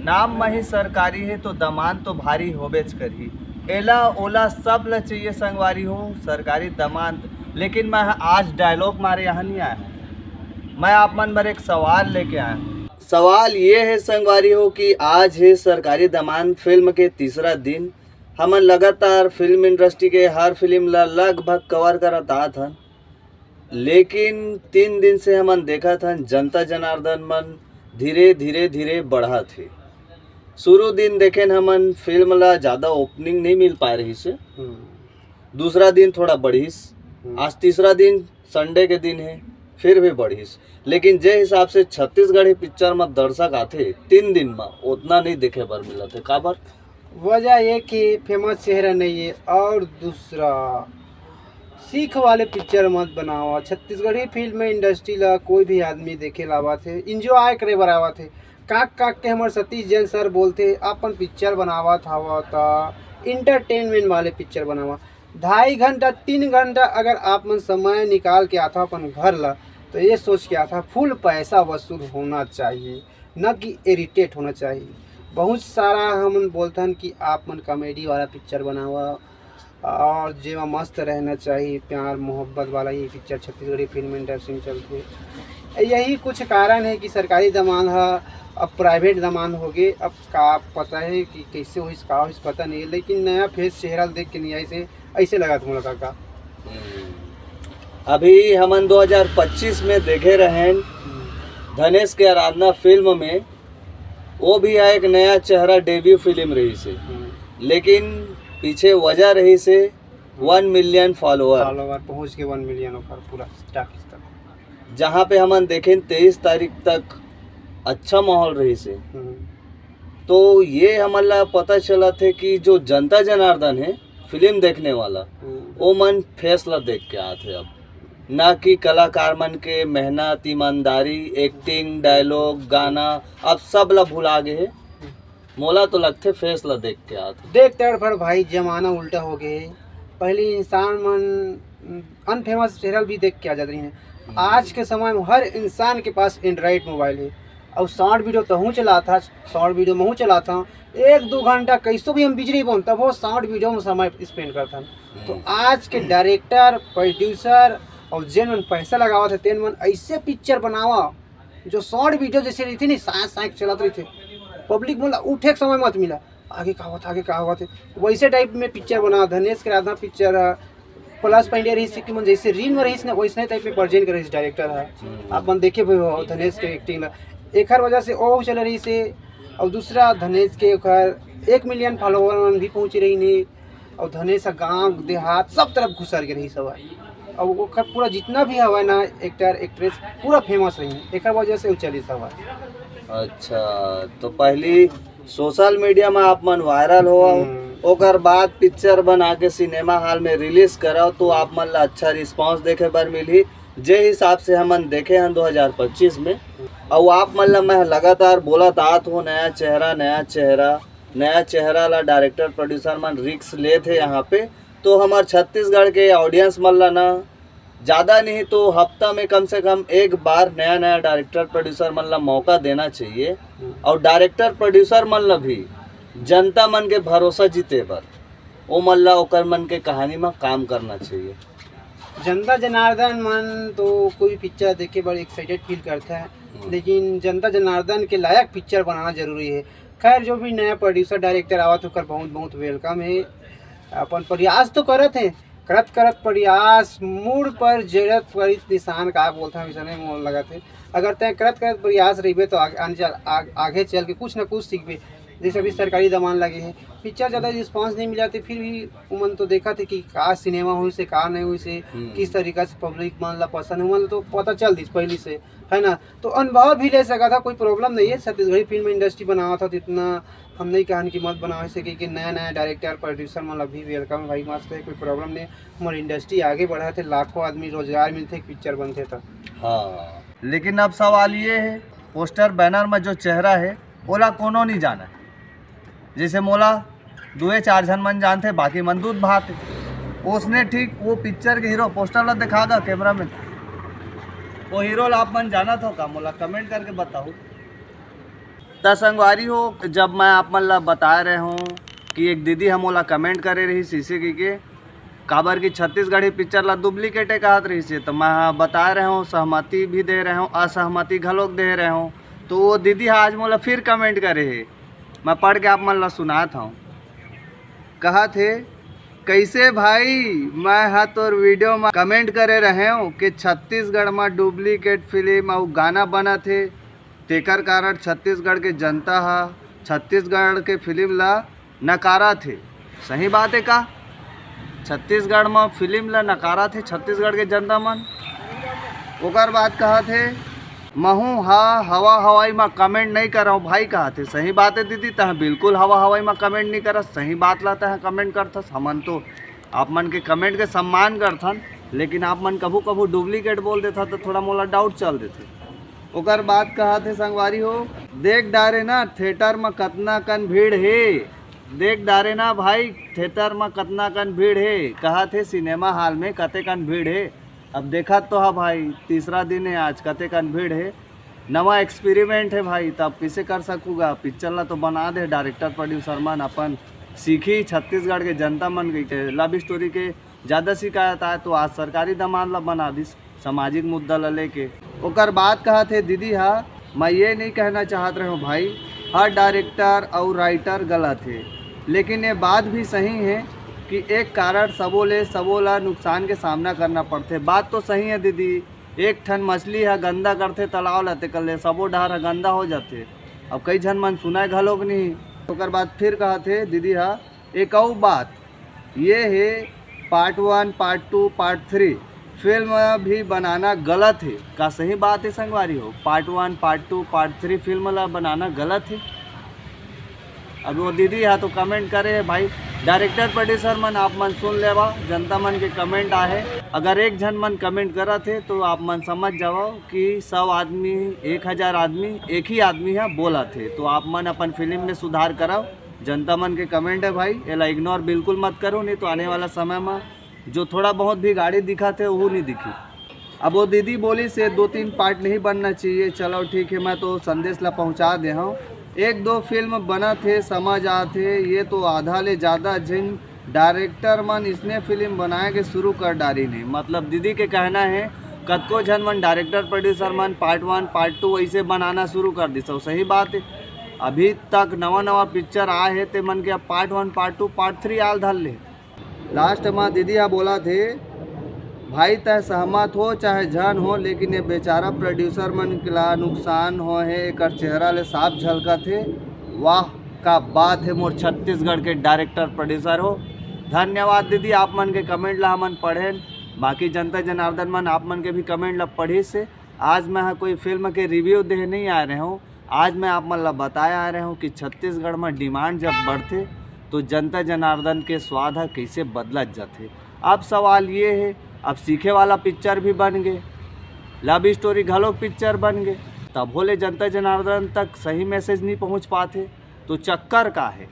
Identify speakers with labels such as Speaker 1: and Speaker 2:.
Speaker 1: नाम में ही सरकारी है तो दमान तो भारी होबेच करी। एला ओला सब ल चाहिए संगवारी हो सरकारी दमान। लेकिन मैं आज डायलॉग मारे यहाँ नहीं आया हूँ। मैं आप मन पर एक सवाल लेके आया हूँ। सवाल ये है संगवारी हो कि आज है सरकारी दमान फिल्म के तीसरा दिन। हमन लगातार फिल्म इंडस्ट्री के हर फिल्म ला लगभग कवर करत आत हन, लेकिन 3 दिन से हमन देखा था जनता जनार्दन मन धीरे धीरे धीरे बढ़ा थे। शुरू दिन देखें हमन फिल्म ला ज़्यादा ओपनिंग नहीं मिल पा रही से, दूसरा दिन थोड़ा बढ़ीस, आज तीसरा दिन संडे के दिन है फिर भी बढ़ीस। लेकिन जे हिसाब से छत्तीसगढ़ी पिक्चर में दर्शक आते 3 दिन में उतना नहीं देखे बर मिला थे। काबर?
Speaker 2: वजह ये कि फेमस चेहरा नहीं है, और दूसरा सीख वाले पिक्चर मत बनावा। छत्तीसगढ़ी फिल्म इंडस्ट्री ला कोई भी आदमी देखे लावा थे, इंजॉय करे बर आवा थे। काक काक के हमारे सतीश जैन सर बोलते अपन पिक्चर बनावा था इंटरटेनमेंट वाले पिक्चर बनावा। 2.5 घंटा 3 घंटा अगर आप मन समय निकाल के आता अपन घर ला तो ये सोच के आता फुल पैसा वसूल होना चाहिए, न कि इरिटेट होना चाहिए। बहुत सारा हम बोलते हैं कि आप मन कॉमेडी वाला पिक्चर बनावा और जेमा मस्त रहना चाहिए, प्यार मोहब्बत वाला ये पिक्चर छत्तीसगढ़ी फिल्म इंडस्ट्री में चलते। यही कुछ कारण है कि सरकारी दमान है अब प्राइवेट दमान हो गए। अब का पता है कि कैसे हो का पता नहीं है, लेकिन नया फेस चेहरा देख के नहीं ऐसे लगा था मुझे का।
Speaker 1: अभी हमन 2025 में देखे रहे धनेश के आराधना फिल्म में, वो भी एक नया चेहरा डेब्यू फिल्म रही से, लेकिन पीछे वजह रही से 1 मिलियन फॉलोअर
Speaker 2: पहुंच के 1 मिलियन ऊपर पूरा तक,
Speaker 1: जहाँ पे हमन देखें 23 तारीख तक अच्छा माहौल रही से। तो ये हमारा पता चला थे कि जो जनता जनार्दन है फिल्म देखने वाला वो मन फैसला देख के आते अब, ना कि कलाकार मन के मेहनत ईमानदारी एक्टिंग डायलॉग गाना अब सब ला भुला गए है। मोला तो लगते फैसला देख के आते।
Speaker 2: देख तर भाई जमाना उल्टा हो गए। पहले इंसान मन अनफेमस चैनल भी देख के आ जाते हैं। आज के समय में हर इंसान के पास एंड्रॉइड मोबाइल है और शॉर्ट वीडियो तो हूँ चलाता, शॉर्ट वीडियो में हूँ चलाता हूँ 1-2 घंटा कैसो भी हम बिजली बनता वो शॉर्ट वीडियो में समय स्पेंड करता। तो आज के डायरेक्टर प्रोड्यूसर और जेन मन पैसा लगावा थे तेन मन ऐसे पिक्चर बनावा जो शॉर्ट वीडियो जैसे रही थी नहीं साइक चलाते रही थे, पब्लिक बोला उठे के समय मत मिला आगे का हुआ थे वैसे टाइप में पिक्चर बना। धनेश के आराधना पिक्चर प्लस पॉइंट रही कि मन जैसे रील में रही ना वैसे टाइप में प्रेजेंट करे डायरेक्टर है। आप मन देखे हुए हो धनेश के एक्टिंग एक हर वजह से ओ चल रही से, और दूसरा धनेश के 1 मिलियन फॉलोवर भी पहुँच रही नहीं, और धनेश गाँव देहात सब तरफ घुसर के रही सब है। और वो पूरा जितना भी हवा ना एक्टर एक्ट्रेस पूरा फेमस रही है एक वजह से चली सब है।
Speaker 1: अच्छा, तो पहली सोशल मीडिया में आप मन वायरल हो ओकर बाद पिक्चर बना के सिनेमा हॉल में रिलीज कराओ तो आप मन ला अच्छा रिस्पांस देखे बर मिली। जे हिसाब से हमन देखे हैं 2025 में, और आप मन ला मैं लगातार बोला तात हो नया चेहरा ला डायरेक्टर प्रोड्यूसर मन रिक्स ले थे यहाँ पे। तो हमार छत्तीसगढ़ के ऑडियंस मन ला ना ज़्यादा नहीं तो हफ्ता में कम से कम एक बार नया डायरेक्टर प्रोड्यूसर मन ला मौका देना चाहिए, और डायरेक्टर प्रोड्यूसर मन ला भी जनता मन के भरोसा जीते बर वो मन ला ओकर मन के कहानी में काम करना चाहिए।
Speaker 2: जनता जनार्दन मन तो कोई पिक्चर देखे बड़े एक्साइटेड फील करता है, लेकिन जनता जनार्दन के लायक पिक्चर बनाना जरूरी है। खैर जो भी नया प्रोड्यूसर डायरेक्टर आवा तो बहुत बहुत वेलकम है। अपन प्रयास तो करत हैं, करत प्रयास मूड पर जरूरत पर निशान का बोलता है वैसा मोल लगा थे। अगर तय करत प्रयास रही तो आगे चल के कुछ ना कुछ सीखबे। जैसे अभी सरकारी दमान लगे हैं पिक्चर ज़्यादा रिस्पांस नहीं मिला थे, फिर भी उमन तो देखा थे कि का सिनेमा हुई से का नहीं हुई से किस तरीका से पब्लिक मान ला पसंद हुआ तो पता चल दी पहले से है ना। तो अनुभव भी ले सका था, कोई प्रॉब्लम नहीं है। छत्तीसगढ़ी फिल्म इंडस्ट्री बनावा था तो इतना हम नहीं कहानी की मत बनावे से कि नया डायरेक्टर प्रोड्यूसर मतलब भी वेलकम है भाई, मस्त है, कोई प्रॉब्लम नहीं। हमारी इंडस्ट्री आगे बढ़ा थे, लाखों आदमी रोजगार मिलते पिक्चर बनते था।
Speaker 1: हाँ, लेकिन अब सवाल ये है पोस्टर बैनर में जो चेहरा है ओला कोनो नहीं जाना है। जैसे मोला 2-4 जन मन जानते बाकी मन दूध भात उसने ठीक वो पिक्चर के हीरो पोस्टर ला दिखा दा कैमरा में, वो हीरो ला आप मन जाना था का मोला कमेंट करके बताओ। तो संगवारी हो, जब मैं आप मन ला बता रहे हूँ कि एक दीदी हम ओला कमेंट करे रही शीशे के काबर की छत्तीसगढ़ी पिक्चर ला डुप्लीकेटे कहत रही से, तो मैं बता रहे हूँ, सहमति भी दे रहे हूँ, असहमति घलोक दे रहे हूँ। तो वो दीदी आज मोला फिर कमेंट करे है, मैं पढ़ के आप मन ला सुनात हूँ। कहा थे, कैसे भाई मैं तोर वीडियो में कमेंट करे रहे हूँ कि छत्तीसगढ़ में डुप्लीकेट फिल्म और गाना बना थे, तेकर कारण छत्तीसगढ़ के जनता छत्तीसगढ़ के फिल्म ला नकारा थे। सही बात है का? छत्तीसगढ़ में फिल्म ला नकारा थे छत्तीसगढ़ के जनता मन। ओकर बात कहा थे, महू हवा हवाई में कमेंट नहीं कर रहा हूँ भाई। कहा थे, सही बात है दीदी, तह बिल्कुल हवा हवाई में कमेंट नहीं करस, सही बात लाता है कमेंट करथस। हमन तो आप मन के कमेंट के सम्मान करथन, लेकिन आप मन कभू कभू डुप्लीकेट बोल देता तो थोड़ा मोला डाउट चल देते। ओकर बात कहा थे संगवारी हो, देख डारे ना थिएटर में कतना कन भीड़ है, देख डारे ना भाई थिएटर में कतना कन भीड़ है। कहा थे सिनेमा हॉल में कते कन भीड़ है। अब देखा तो हाँ भाई, तीसरा दिन है आज, कते कन भीड़ है। नवा एक्सपेरिमेंट है भाई, तब किसे कर सकूँगा। पिक्चर ला तो बना दे डायरेक्टर प्रोड्यूसर मन, अपन सीखी छत्तीसगढ़ के जनता मन गई लव स्टोरी के ज़्यादा शिकायत आए तो आज सरकारी दमान ला बना दी सामाजिक मुद्दा ला लेके। ओकर बात कहा थे दीदी मैं ये नहीं कहना चाहत रहा हूँ भाई हर डायरेक्टर और राइटर गलत है, लेकिन ये बात भी सही है कि एक कारण सबोला नुकसान के सामना करना पड़ते। बात तो सही है दीदी, एक ठन मछली गंदा करते तालाब लाते कर ले, सबो डहर गंदा हो जाते। अब कई झन मन सुनाए घलोक नहीं। ओकर बाद फिर कहा थे दीदी एक और बात ये है, पार्ट 1 पार्ट 2 पार्ट 3 फिल्म भी बनाना गलत है। का सही बात है संगवारी हो? पार्ट 1 पार्ट 2 पार्ट 3 फिल्म ला बनाना गलत है। अब वो दीदी तो कमेंट करे है भाई, डायरेक्टर प्रोड्यूसर मन आप मन सुन लेवा, जनता मन के कमेंट आए। अगर एक जन मन कमेंट करा थे तो आप मन समझ जाओ कि 100 आदमी 1000 आदमी एक ही आदमी बोला थे। तो आप मन अपन फिल्म में सुधार कराओ। जनता मन के कमेंट है भाई, एला इग्नोर बिल्कुल मत करो, नहीं तो आने वाला समय में जो थोड़ा बहुत भी गाड़ी दिखा थे वो नहीं दिखी। अब वो दीदी बोली से 2-3 पार्ट नहीं बनना चाहिए। चलो ठीक है, मैं तो संदेश ला पहुँचा दे हूँ। 1-2 फिल्म बना थे समझ आते, ये तो आधा ले ज़्यादा जिन डायरेक्टर मन इसने फिल्म बनाए के शुरू कर डाली नहीं। मतलब दीदी के कहना है कतको झन मन डायरेक्टर प्रोड्यूसर मन पार्ट 1 पार्ट 2 ऐसे बनाना शुरू कर दी। सब सही बात है, अभी तक नवा पिक्चर आए है ते मन के अब पार्ट 1 पार्ट 2 पार्ट 3 आल धर ले। लास्ट में दीदी बोला थे, भाई तय सहमत हो चाहे झन हो, लेकिन ये बेचारा प्रोड्यूसर मन के ला नुकसान हो है, एक चेहरा ले साफ झलका थे। वाह का बात है मोर छत्तीसगढ़ के डायरेक्टर प्रोड्यूसर हो। धन्यवाद दीदी, आप मन के कमेंट ला हमन पढ़े, बाकी जनता जनार्दन मन आप मन के भी कमेंट ला पढ़ी से। आज मैं कोई फिल्म के रिव्यू दे नहीं आ रहे हूँ, आज मैं आप मन ला बताया आ रहा हूँ कि छत्तीसगढ़ में डिमांड जब बढ़ते तो जनता जनार्दन के स्वाद कैसे बदलत जाते। अब सवाल ये है, अब सीखे वाला पिक्चर भी बन गए, लव स्टोरी घलोक पिक्चर बन गए, तब बोले जनता जनार्दन तक सही मैसेज नहीं पहुंच पाते। तो चक्कर का है?